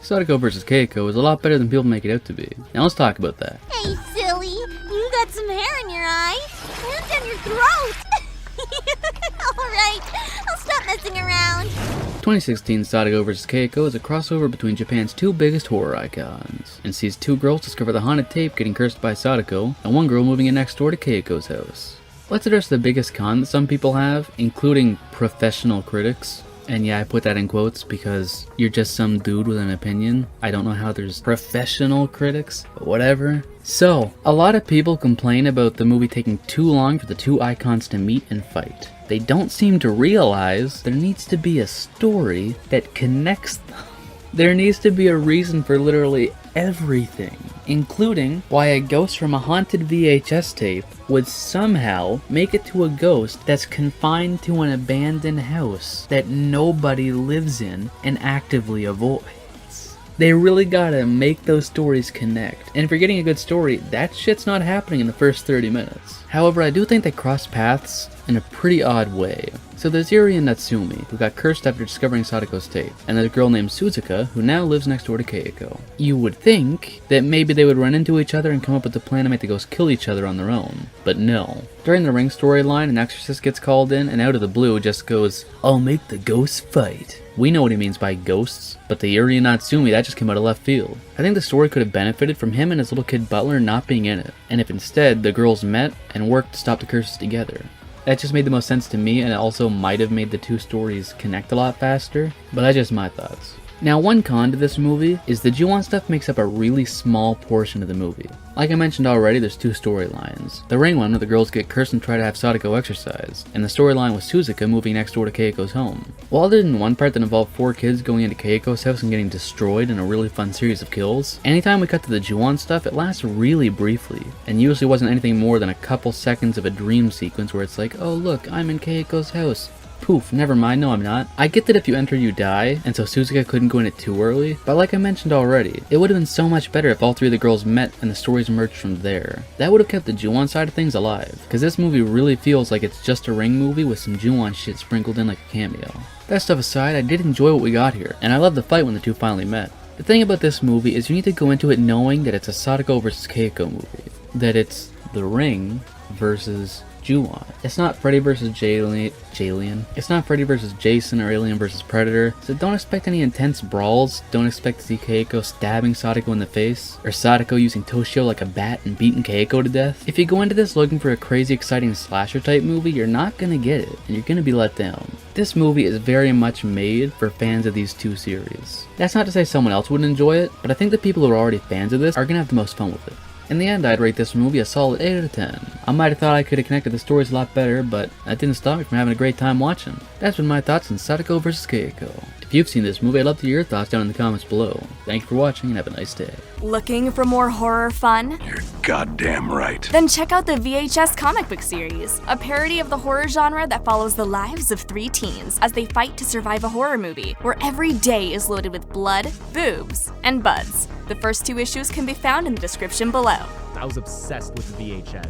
Sadako vs Kayako is a lot better than people make it out to be. Now let's talk about that. Hey, silly, you got some hair in your eye and down your throat. Alright, I'll stop messing around. 2016 Sadako vs Kayako is a crossover between Japan's two biggest horror icons, and sees two girls discover the haunted tape getting cursed by Sadako, and one girl moving in next door to Kayako's house. Let's address the biggest con that some people have, including professional critics. And yeah, I put that in quotes because you're just some dude with an opinion. I don't know how there's professional critics, but whatever. So, a lot of people complain about the movie taking too long for the two icons to meet and fight. They don't seem to realize there needs to be a story that connects them. There needs to be a reason for literally everything, including why a ghost from a haunted VHS tape would somehow make it to a ghost that's confined to an abandoned house that nobody lives in and actively avoids. They really gotta make those stories connect, and if you're getting a good story, that shit's not happening in the first 30 minutes. However, I do think they cross paths in a pretty odd way. So there's Yuri and Natsumi, who got cursed after discovering Sadako's tape, and there's a girl named Suzuka, who now lives next door to Kayako. You would think that maybe they would run into each other and come up with a plan to make the ghosts kill each other on their own, but no. During the Ring storyline, an exorcist gets called in, and out of the blue just goes, "I'll make the ghosts fight." We know what he means by ghosts, but the Yuri and Natsumi, that just came out of left field. I think the story could have benefited from him and his little kid butler not being in it, and if instead the girls met and worked to stop the curses together. That just made the most sense to me, and it also might have made the two stories connect a lot faster, but that's just my thoughts. Now, one con to this movie is the Ju-on stuff makes up a really small portion of the movie. Like I mentioned already, there's two storylines. The Ring one, where the girls get cursed and try to have Sadako exorcised, and the storyline with Suzuka moving next door to Kayako's home. Well, other than one part that involved 4 kids going into Kayako's house and getting destroyed in a really fun series of kills, anytime we cut to the Ju-on stuff, it lasts really briefly, and usually wasn't anything more than a couple seconds of a dream sequence where it's like, oh look, I'm in Kayako's house. Poof, never mind, no I'm not. I get that if you enter you die, and so Suzuka couldn't go in it too early, but like I mentioned already, it would have been so much better if all 3 of the girls met and the stories emerged from there. That would have kept the Ju-on side of things alive, because this movie really feels like it's just a Ring movie with some Ju-on shit sprinkled in like a cameo. That stuff aside, I did enjoy what we got here, and I loved the fight when the two finally met. The thing about this movie is you need to go into it knowing that it's a Sadako vs Kayako movie, that it's the Ring versus Ju-on. It's not Freddy vs. Alien. It's not Freddy vs. Jason or Alien vs. Predator, so don't expect any intense brawls. Don't expect to see Kayako stabbing Sadako in the face, or Sadako using Toshio like a bat and beating Kayako to death. If you go into this looking for a crazy exciting slasher type movie, you're not gonna get it, and you're gonna be let down. This movie is very much made for fans of these two series. That's not to say someone else wouldn't enjoy it, but I think the people who are already fans of this are gonna have the most fun with it. In the end, I'd rate this movie a solid 8 out of 10. I might have thought I could have connected the stories a lot better, but that didn't stop me from having a great time watching. That's been my thoughts on Sadako vs Kayako. If you've seen this movie, I'd love to hear your thoughts down in the comments below. Thank you for watching and have a nice day. Looking for more horror fun? You're goddamn right. Then check out the VHS comic book series, a parody of the horror genre that follows the lives of 3 teens as they fight to survive a horror movie, where every day is loaded with blood, boobs, and buds. The first 2 issues can be found in the description below. I was obsessed with VHS.